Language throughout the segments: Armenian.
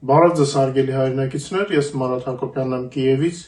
Բարև ձեզ հարգելի հայրենակիցներ, ես Մարատ Հակոբյանն եմ Կիևից։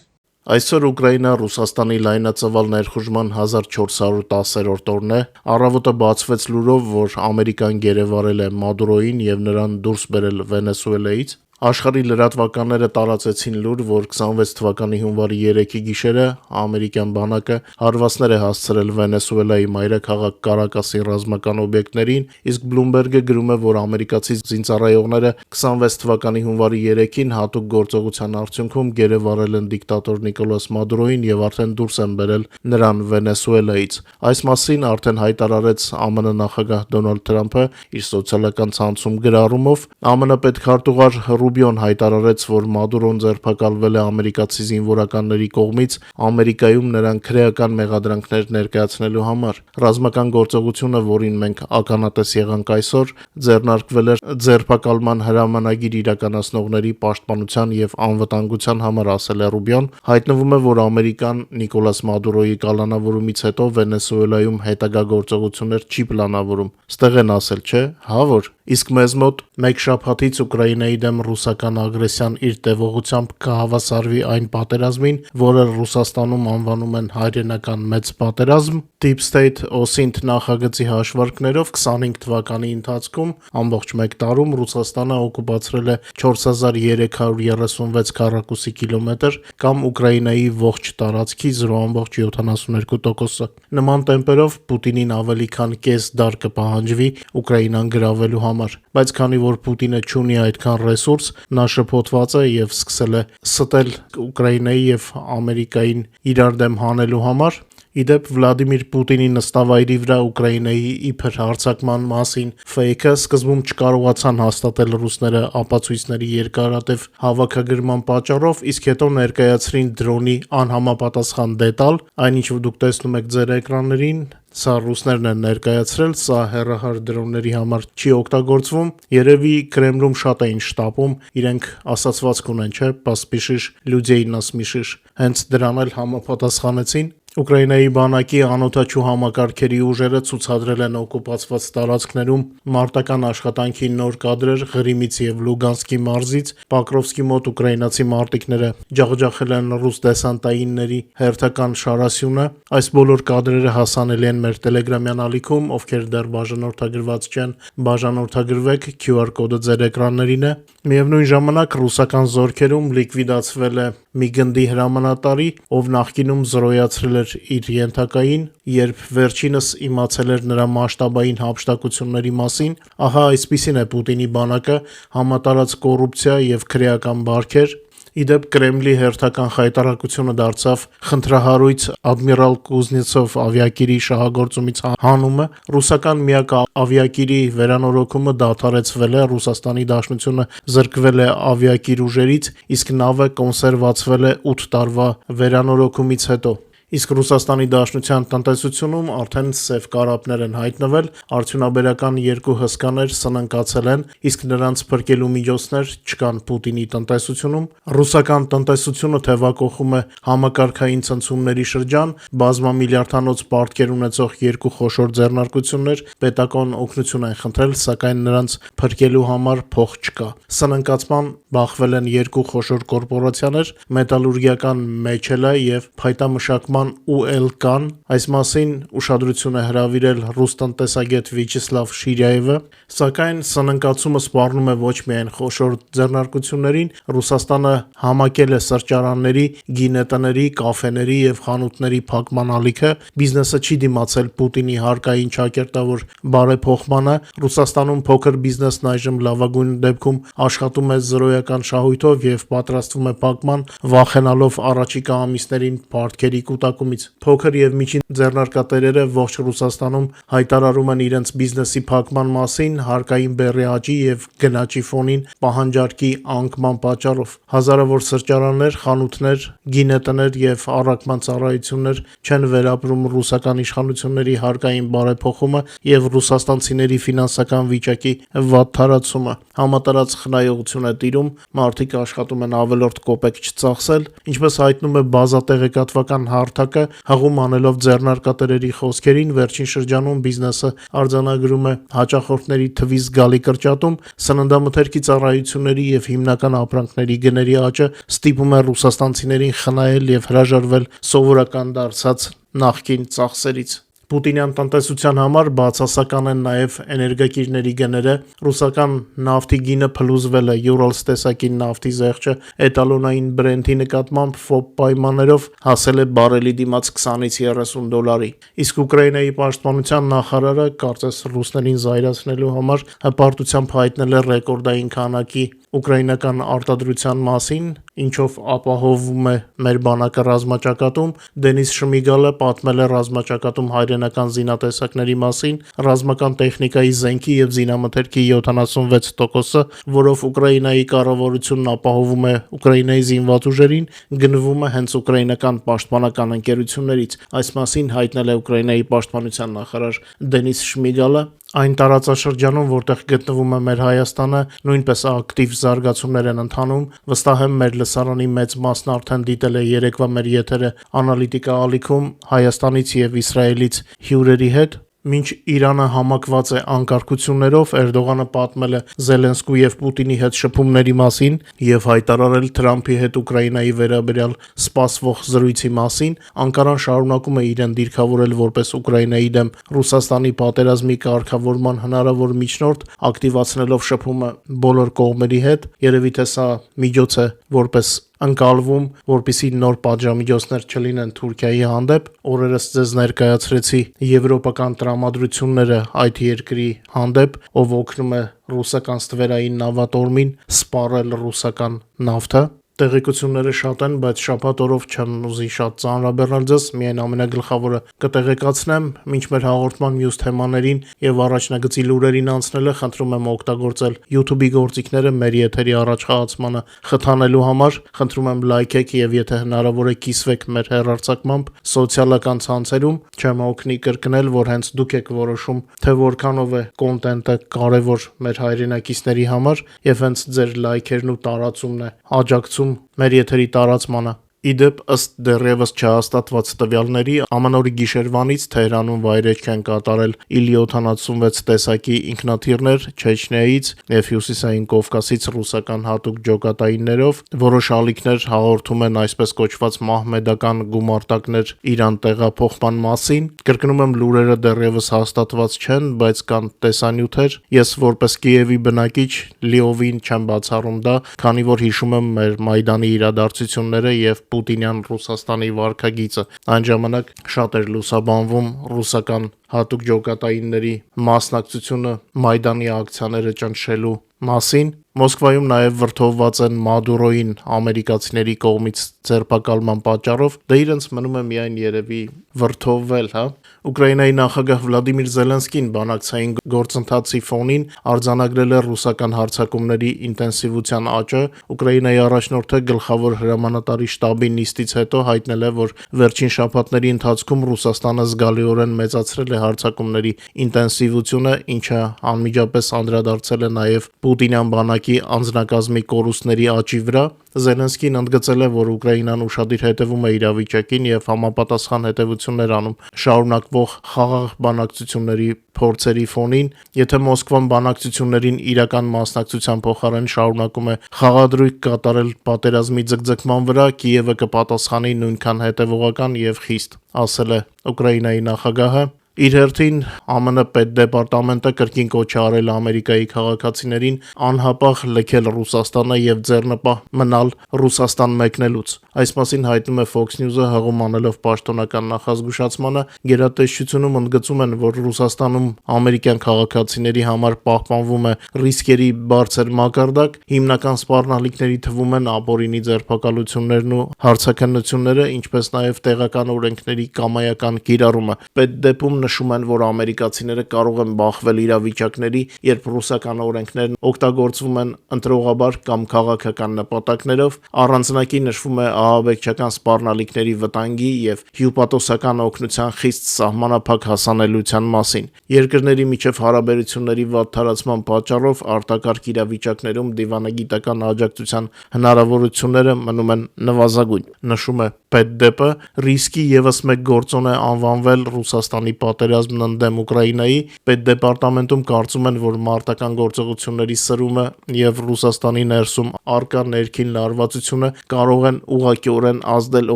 Այսօր Ուկրաինա Ռուսաստանի լայնածավալ ներխուժման 1410-րդ օրն է։ Առավոտը բացվեց լուրով, որ Ամերիկան գերեվարել է Մադուրոին եւ նրան դուրս բերել Վենեսուելայից։ Աշխարհի լրատվականները տարածեցին լուր, որ 26 թվականի հունվարի 3-ի գիշերը ամերիկյան բանակը հարվածներ է հասցրել Վենեսուելայի մայրաքաղաք Կարակասի ռազմական օբյեկտներին, իսկ Bloomberg-ը գրում է, որ ամերիկացի զինծառայողները 26 թվականի հունվարի 3-ին հատուկ գործողության արդյունքում գերեվարել են դիկտատոր Նիկոլաս Մադուրոին եւ արդեն դուրս են բերել նրան Վենեսուելայից։ Այս մասին արդեն հայտարարեց ԱՄՆ նախագահ Դոնալդ Թրամփը իր սոցիալական ցանցում գրառումով։ ԱՄՆ պետքարտուղար Ռուբիոն հայտարարեց, որ Մադուրոն ձերբակալվել է ամերիկացի զինվորականների կողմից Ամերիկայում նրան քրեական մեղադրանքներ ներկայացնելու համար։ Ռազմական գործողությունը, որին մենք ականատես եղանք այսօր, ձեռնարկվել էր ձերբակալման հրամանագիր իրականացնողների պաշտպանության եւ անվտանգության համար, ասել է Ռուբիոն։ Հայտնվում է, որ Ամերիկան Նիկոլաս Մադուրոյի կալանավորումից հետո Վենեսուելայում հետագա գործողություններ չի պլանավորում։ Ստեղ են ասել, չէ՞, հա որ։ Իսկ մեզ մոտ մեկ շաբաթից Ուկրաինայի դեմ ռուսական ագրեսիան իր տևողությամբ կհավասարվի այն պատերազմին, որը Ռուսաստանում անվանում են հայրենական մեծ պատերազմ։ Deep State OSINT նախագծի հաշվարկներով 25 թվականի ընթացքում ամբողջ մեկ տարում Ռուսաստանը օկուպացրել է 4336 քառակուսի կիլոմետր կամ Ուկրաինայի ողջ տարածքի 0.72%։ Նման տեմպերով Պուտինին ավելի քան կես դար կպահանջվի Ուկրաինան գրավելու համար, բայց քանի որ Պուտինը չունի այդքան ռեսուրս, նա շփոթված է եւ սկսել է ստել Ուկրաինայի եւ Ամերիկային իրար դեմ հանելու համար։ Իդեպ Վլադիմիր Պուտինի նստավայրի վրա Ուկրաինայի իբր հարձակման մասին ֆեյքը սկզբում չկարողացան հաստատել ռուսները ապացույցների երկարատև հավաքագրման պատճառով, իսկ հետո ներկայացրին դրոնի անհամապատասխան դետալ, այնինչ դուք տեսնում եք ձեր էկրաններին, սա ռուսներն են ներկայացրել, սա հեռահար դրոնների համար չի օգտագործվում։ Երևի Կրեմլում շատ էին շտապում, իրենք ասացվածք ունեն, չէ՞, «Поспешишь, людей насмешишь»։ Հենց դրան էլ համապատասխանեցին։ Ուկրաինայի բանակի անօդաչու համակարգերի ուժերը ցուցադրել են օկուպացված տարածքներում մարտական աշխատանքի նոր կադրեր Ղրիմից եւ Լուգանսկի մարզից։ Պոկրովսկի մոտ ուկրաինացի մարտիկները ջախջախել են ռուս դեսանտայինների հերթական շարասյունը։ Այս բոլոր կադրերը հասանելի են մեր Telegram-յան ալիքում, ովքեր դեռ բաժանորդագրված չեն, բաժանորդագրվեք, QR կոդը ձեր էկրաններին է։ Միևնույն ժամանակ ռուսական զորքերում լիկվիդացվել է մի գնդի հրամանատարի, ով նախկինում զրոյացրել էր իր ենթակային, երբ վերջինս իմացել էր նրա մասշտաբային հափշտակությունների մասին։ Ահա այսպիսին է Պուտինի բանակը, համատարած կոռուպցիա եւ քրեական բարքեր։ Իդեպ Կրեմլի հերթական խայտարակությունը դարձավ խնդրահարույց Ադմիրալ Կուզնեցով ավիակիրի շահագործումից հանումը։ Ռուսական միակ ավիակիրի վերանորոգումը դադարեցվել է, Ռուսաստանի Դաշնությունը զրկվել է ավիակիր ուժերից, իսկ նավը կոնսերվացվել է 8 տարվա վերանորոգումից հետո։ Իսկ Ռուսաստանի Դաշնության տնտեսությունում արդեն սև կարապներ են հայտնվել, արդյունաբերական երկու հսկաներ սննկացել են, իսկ նրանց փրկելու միջոցներ չկան Պուտինի տնտեսությունում։ Ռուսական տնտեսությունը թևակողում է համակարգային ցնցումների շրջան, բազմամիլիարդանոց պարտքեր ունեցող երկու խոշոր ձեռնարկություններ պետական օգնություն են խնդրել, սակայն նրանց փրկելու համար փող չկա։ Սննկացման բախվել են երկու խոշոր կորպորացիաներ՝ Մետալուրգիական Մեչելը եւ Փայտամշակման ՈՒԼԿ-ն։ Այս մասին ուշադրություն է հրավիրել ռուս տնտեսագետ Վիաչեսլավ Շիրիայևը, սակայն սննկացումը սպառնում է ոչ միայն խոշոր ձեռնարկություններին, Ռուսաստանը համակել է սրճարանների, գինետների, կաֆեների եւ խանութների փակման ալիքը, բիզնեսը չի դիմացել Պուտինի հարկային ճակերտավոր բարեփոխմանը, Ռուսաստանում փոքր բիզնեսն այժմ լավագույն դեպքում աշխատում է զրոյական շահույթով եւ պատրաստվում է փակման, վախենալով առաջիկա ամիսներին պարտքերի կուտակումից։ Փոքր եւ միջին ձեռնարկատերերը ողջ Ռուսաստանում հայտարարում են իրենց բիզնեսի փակման մասին հարկային բեռի աճի եւ գնաճի ֆոնին պահանջարկի անկման պատճառով։ Հազարավոր սրճարաններ, խանութներ, գինետներ եւ առաքման ծառայություններ չեն վերապրում ռուսական իշխանությունների հարկային բարեփոխումը եւ ռուսաստանցիների ֆինանսական վիճակի վատթարացումը։ Համատարած խնայողություն է տիրում, մարդիկ աշխատում են ավելորդ կոպեկ չծախսել, ինչպես հայտնում է բազատեղեկատվական հարթ հարթակը հղում անելով ձեռնարկատերերի խոսքերին, վերջին շրջանում բիզնեսը արձանագրում է հաճախորդների թվի զգալի կրճատում, սննդամթերքի ծառայությունների եւ հիմնական ապրանքների գների աճը ստիպում է ռուսաստանցիներին խնայել եւ հրաժարվել սովորական դարձած նախկին ծախսերից։ Պուտինյան տնտեսության համար բացասական են նաև էներգակիրների գները, ռուսական նավթի գինը փլուզվել է Urals տեսակի նավթի զեղչը էտալոնային Brent-ի նկատմամբ FOB պայմաններով հասել է բարելի դիմաց 20-ից 30 դոլարի, իսկ Ուկրաինայի պաշտպանության նախարարը կարծես ռուսներին զայրացնելու համար հպարտությամբ հայտնել է ռեկորդային քանակի ուկրաինական արտադրության մասին, ինչով ապահովում է մեր բանակը ռազմաճակատում, Դենիս Շմիգալը պատմել է ռազմաճակատում հայրենական զինատեսակների մասին, ռազմական տեխնիկայի զենքի եւ զինամթերքի 76%-ը, որով Ուկրաինայի կառավարությունն ապահովում է Ուկրաինայի զինված ուժերին, գնվում է հենց ուկրաինական պաշտպանական ընկերություններից։ Այս մասին հայտնել է Ուկրաինայի պաշտպանության նախարար Դենիս Շմիգալը։ Այն տարածաշրջանում, որտեղ գտնվում է մեր Հայաստանը, նույնպես ակտիվ զարգացումներ են ընթանում, վստահ եմ մեր լսարանի մեծ մասն արդեն դիտել է երեկվա մեր եթերը անալիտիկա ալիքում Հայաստանից եւ Իսրայելից հյուրերի հետ։ Մինչ Իրանը համակված է անկարգություններով, Էրդողանը պատմել է Զելենսկու եւ Պուտինի հետ շփումների մասին եւ հայտարարել Թրամփի հետ Ուկրաինայի վերաբերյալ սպասվող զրույցի մասին, Անկարան շարունակում է իրեն դիրքավորել որպես Ուկրաինայի դեմ Ռուսաստանի պատերազմի կարգավորման հնարավոր միջնորդ, ակտիվացնելով շփումը բոլոր կողմերի հետ, երևի թե սա միջոց է որպես ընկալվում, որպիսի նոր պատժամիջոցներ չլինեն Թուրքիայի հանդեպ։ Օրերս ձեզ ներկայացրեցի եվրոպական տրամադրությունները այդ երկրի հանդեպ, ով օգնում է ռուսական ստվերային նավատորմին սպառել ռուսական նավթը։ Տեղեկությունները շատ են, բայց շաբաթ օրով չեմ ուզի շատ ծանրաբեռնել ձեզ, միայն ամենագլխավորը կտեղեկացնեմ, մինչ մեր հաղորդման մյուս թեմաներին եւ առաջնագծի լուրերին անցնելը խնդրում եմ օգտագործել YouTube-ի գործիքները մեր եթերի առաջխաղացմանը խթանելու համար, խնդրում եմ լայքեք եւ եթե հնարավոր է կիսվեք մեր հեռարձակմամբ սոցիալական ցանցերում, չեմ օգնի կրկնել, որ հենց դուք եք որոշում, թե որքանով է կոնտենտը կարեւոր մեր հայրենակիցների համար եւ հենց ձեր լայքերն ու տարածումն է աջակցում մեր եթերի տարածմանը։ Իդեպ ըստ դեռևս չհաստատված տվյալների ամանորի գիշերվանից Թեհրանում վայրէջք են կատարել Il-76 տեսակի ինքնաթիռներ Չեչնիայից եւ Հյուսիսային Կովկասից ռուսական հատուկ ջոկատայիններով, որոշ ալիքներ հաղորդում են այսպես կոչված մահմեդական գումարտակներ Իրան տեղափոխման մասին։ Կրկնում եմ, լուրերը դեռևս հաստատված չեն, բայց կան տեսանյութեր։ Ես որպես Կիևի բնակիչ լիովին չեմ բացառում դա, քանի որ հիշում եմ մեր Մայդանի իրադարձությունները եւ Պուտինյան Ռուսաստանի վարքագիծը։ Այն ժամանակ շատ էր լուսաբանվում ռուսական հատուկ ջոկատայինների մասնակցությունը Մայդանի ակցիաները ճնշելու մասին։ Մոսկվայում նաև վրդովված են Մադուրոին ամերիկացիների կողմից ձերբակալման պատճառով, դա իրենց մնում է միայն երևի վրդովվել, հա։ Ուկրաինայի նախագահ Վլադիմիր Զելենսկին բանակցային գործընթացի ֆոնին արձանագրել է ռուսական հարձակումների ինտենսիվության աճը։ Ուկրաինայի առաջնորդը գլխավոր հրամանատարի շտաբի նիստից հետո հայտնել է, որ վերջին շաբաթների ընթացքում Ռուսաստանը զգալիորեն մեծացրել է հարձակումների ինտենսիվությունը, ինչը անմիջապես անդրադարձել է նաև Պուտինյան բանակի անձնակազմի կորուստների աճի վրա։ Զելենսկին ընդգծել է, որ Ուկրաինան ուշադիր հետևում է իրավիճակին եւ համապատասխան հետևություններ անում շարունակվող խաղաղ բանակցությունների փորձերի ֆոնին, եթե Մոսկվան բանակցություններին իրական մասնակցության փոխարեն շարունակում է խաղադրույք կատարել պատերազմի ձգձգման վրա, Կիևը կպատասխանի նույնքան հետևողական եւ խիստ, ասել է Ուկրաինայի նախագահը։ Իր հերթին ԱՄՆ պետդեպարտամենտը կրկին կոչ է արել Ամերիկայի քաղաքացիներին անհապաղ լքել Ռուսաստանը եւ ձեռնպահ մնալ Ռուսաստան մեկնելուց։ Այս մասին հայտնում է Fox News-ը հղում անելով պաշտոնական նախազգուշացմանը։ Գերատեսչությունում ընդգծում են, որ Ռուսաստանում ամերիկյան քաղաքացիների համար պահպանվում է ռիսկերի բարձր մակարդակ, հիմնական սպառնալիքների թվում են ապօրինի ձերբակալություններն ու հարցաքննությունները, ինչպես նաեւ տեղական օրենքների կամայական կիրառումը։ Պետդեպում նշում են, որ ամերիկացիները կարող են բախվել իրավիճակների, երբ ռուսական օրենքներն օգտագործվում են ընտրողաբար կամ քաղաքական նպատակներով, առանձնակի նշվում է ահաբեկչական սպառնալիքների վտանգի եւ հյուպատոսական օգնության խիստ սահմանափակ հասանելիության մասին։ Երկրների միջև հարաբերությունների վատ տարածման պատճառով արտակարգ իրավիճակներում դիվանագիտական աջակցության հնարավորությունները մնում են նվազագույն, նշում է ՊԵՏԴՊ, ռիսկի եւս մեկ գործոն է անվանվել Ռուսաստանի պատերազմն ընդդեմ Ուկրաինայի։ Պետդեպարտամենտում կարծում են, որ մարտական գործողությունների սրումը եւ Ռուսաստանի ներսում արկա ներքին լարվածությունը կարող են ուղղակիորեն ազդել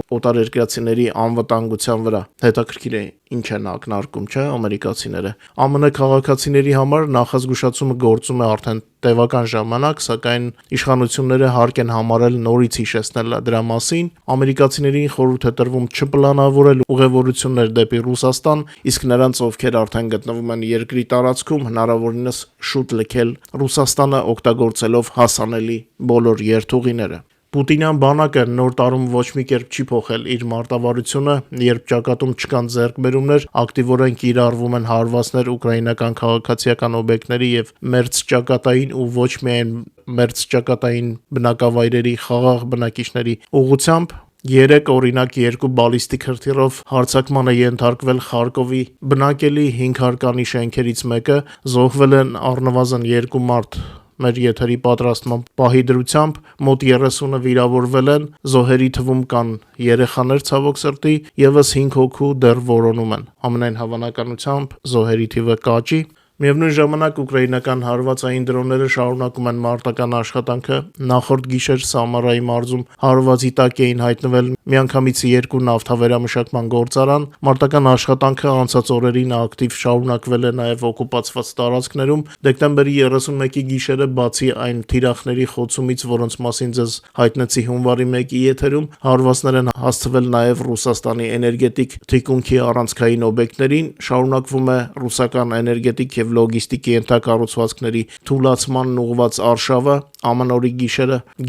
օտարերկրացիների անվտանգության վրա։ Հետաքրքիր է, ինչ են ակնարկում, չէ՞, ամերիկացիները։ ԱՄՆ քաղաքացիների համար նախազգուշացումը գործում է արդեն տևական ժամանակ, սակայն իշխանությունները հարկ են համարել նորից հիշեցնել դրա մասին։ Ամերիկացիներին խորհուրդ է տրվում չպլանավորել ուղևորություններ դեպի Ռուսաստան, իսկ նրանց, ովքեր արդեն գտնվում են երկրի տարածքում, հնարավորինս շուտ լքել Ռուսաստանը, օգտագործելով հասանելի բոլոր երթուղիները։ Պուտինյան բանակը նոր տարում ոչ մի կերպ չի փոխել իր մարտավարությունը, երբ ճակատում չկան ձեռքբերումներ, ակտիվորեն կիրառվում են հարվածներ ուկրաինական քաղաքացիական օբյեկտների եւ մերձճակատային ու ոչ միայն մերձճակատային բնակավայրերի խաղաղ բնակիչների ուղղությամբ։ Երեք օրինակ 2 բալիստիկ հրթիռով հարձակման է ենթարկվել Խարկովի բնակելի 5 հարկանի շենքերից մեկը, զոհվել են առնվազն 2 մարդ։ Մեր եթերի պատրաստման պահի դրությամբ մոտ 30-ը վիրավորվել են, զոհերի թվում կան երեխաներ, ցավոք սրտի, եւս 5 հոգու դեռ որոնում են։ Ամենայն հավանականությամբ զոհերի թիվը կաճի։ Միևնույն ժամանակ ուկրաինական հարվածային դրոնները շարունակում են մարտական աշխատանքը։ Նախորդ գիշեր Սամարայի մարզում հարվածի տակ էին հայտնվել միանգամից 2 նավթավերամշակման գործարան։ Մարտական աշխատանքը անցած օրերին ակտիվ շարունակվել է նաև օկուպացված տարածքներում։ Դեկտեմբերի 31-ի գիշերը, բացի այն թիրախների խոցումից, որոնց մասին ձեզ հայտնեցի հունվարի 1-ի եթերում, հարվածներ են հասցվել նաև Ռուսաստանի էներգետիկ թիկունքի առանցքային օբյեկտներին։ Շարունակվում է ռուսական էներգետիկ եւ լոգիստիկի ենթակառուցվածքների թուլացմանն ուղղված արշավը։ Ամանորի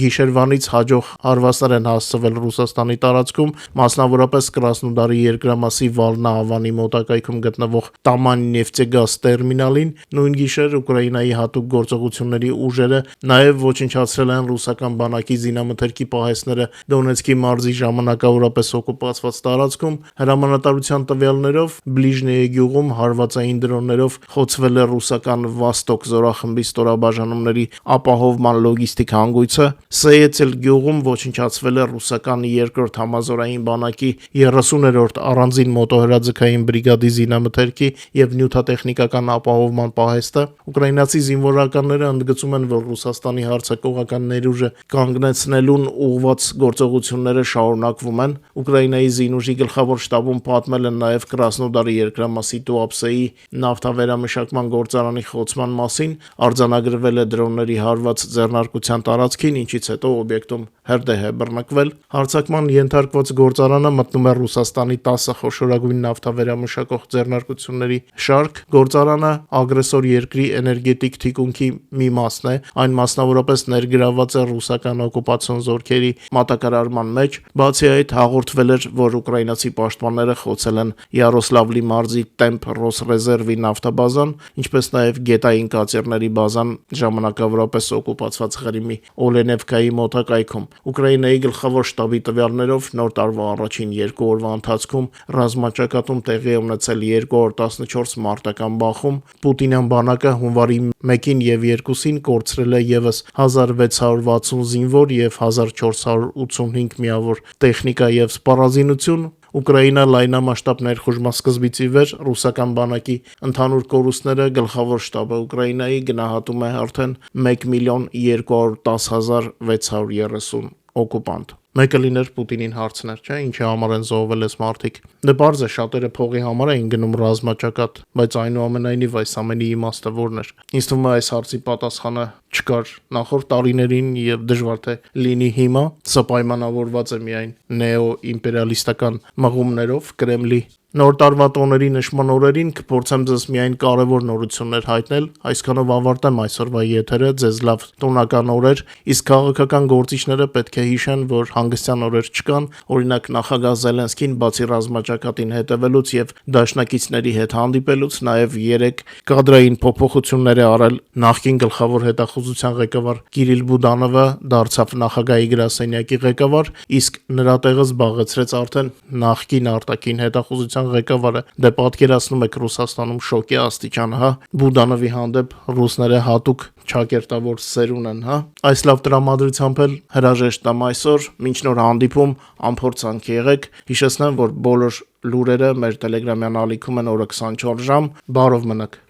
գիշերվանից հաջող հարվածներ են հասցվել Ռուսաստանի տարածքում, մասնավորապես Կրասնոդարի երկրամասի Վալնա ավանի մոտակայքում գտնվող Տաման նեֆտեգազ տերմինալին։ Նույն գիշեր Ուկրաինայի հատուկ գործողությունների ուժերը նաև ոչնչացրել են ռուսական բանակի զինամթերքի պահեստները Դոնեցկի մարզի ժամանակավորապես օկուպացված տարածքում։ Հրամանատարության տվյալներով Բլիժնեի գյուղում հարվածային դրոններով խոցվել է ռուսական Վոստոկ զորախմբի ստորաբաժանումների ապահովման լոգիստիկ հանգույցը։ Սեյեցել գյուղում ոչնչացվել է ռուսական 2-րդ համազորային բանակի 30-րդ առանձին մոտոհրաձգային բրիգադի զինամթերքի եւ նյութատեխնիկական ապահովման պահեստը։ Ուկրաինացի զինվորականները ընդգծում են, որ Ռուսաստանի հարձակողական ներուժը կանգնեցնելուն ուղղված գործողությունները շարունակվում են։ Ուկրաինայի զինուժի գլխավոր շտաբում պատմել են նաև Կրասնոդարի երկրամասի Տուապսեի նավթավերամշակման գործարանի խոցման մասին, արձանագրվել է դրոնների հարված ձեռնարկության տարածքին, ինչից հետո օբյեկտում հրդեհ է բռնկվել։ Հարձակման ենթարկված գործարանը մտնում է Ռուսաստանի 10 խոշորագույն նավթավերամշակող ձեռնարկությունների շարք։ Գործարանը ագրեսոր երկրի էներգետիկ թիկունքի մի մասն է, այն մասնավորապես ներգրավված է ռուսական օկուպացիոն զորքերի մատակարարման մեջ։ Բացի այդ, հաղորդվել էր, որ ուկրաինացի պաշտպանները խոցել են Յարոսլավլի մարզի Տեմփ Ռոսրեզերվի նավթաբազան, ինչպես նաև գետային կացիրների բազան ժամանակավորապես օկուպացված Ղրիմի Օլենևկայի մոտակայքում։ Ուկրաինայի գլխավոր շտաբի տվյալներով նոր տարվա առաջին 2 օրվա ընթացքում ռազմաճակատում տեղի է ունեցել 214 մարտական բախում։ Պուտինյան բանակը հունվարի 1-ին եւ 2-ին կորցրել է եւս 1660 զինվոր եւ 1485 միավոր տեխնիկա եւ սպառազինություն։ Ուկրաինա լայնամասշտաբ ներխուժման սկզբից ի վեր ռուսական բանակի ընդհանուր կորուստները գլխավոր շտաբը Ուկրաինայի գնահատում է արդեն 1,210,630 օկուպանտ։ Մեկը լիներ Պուտինին հարցներ, չէ՞, ինչի համար են զոհվել այս մարդիկ։ Դե պարզ է, շատերը փողի համար էին գնում ռազմաճակատ, բայց այնուամենայնիվ այս ամենի իմաստը ո՞րն էր։ Ինձ թվում է այս հարցի պատասխանը չկար նախորդ տարիներին եւ դժվար թե լինի հիմա։ Սա պայմանավորված է միայն նեոիմպերիալիստական մղումներով, Կրեմլի Նոր տարվա տոների նշման օրերին կփորձեմ ձեզ միայն կարևոր նորություններ հայտնել, այսքանով ավարտեմ այսօրվա եթերը, ձեզ լավ տոնական օրեր, իսկ քաղաքական գործիչները պետք է հիշեն, որ հանգստյան օրեր չկան, օրինակ նախագահ Զելենսկին բացի ռազմաճակատին հետևելուց եւ դաշնակիցների հետ հանդիպելուց, նաեւ 3 կադրային փոփոխություններ է արել, նախկին գլխավոր հետախուզության ղեկավար Կիրիլ Բուդանովը դարձավ նախագահի գրասենյակի ղեկավար, իսկ նրա տեղը զբաղեցրեց արդեն նախկին արտաքին հետախուզության ղեկավարը, դե պատկերացնում եք Ռուսաստանում շոկի աստիճանը, հա, Բուդանովի հանդեպ ռուսները հատուկ ճակերտավոր սերուն են, հա, այս լավ տրամադրությամբ էլ հրաժեշտ եմ այսօր, մինչ նոր հանդիպում, անփորձանք եղեք, հիշեցնեմ, որ բոլոր լուրերը մեր տելեգրամյան ալիքում են օրը 24 ժամ, բարով մնաք։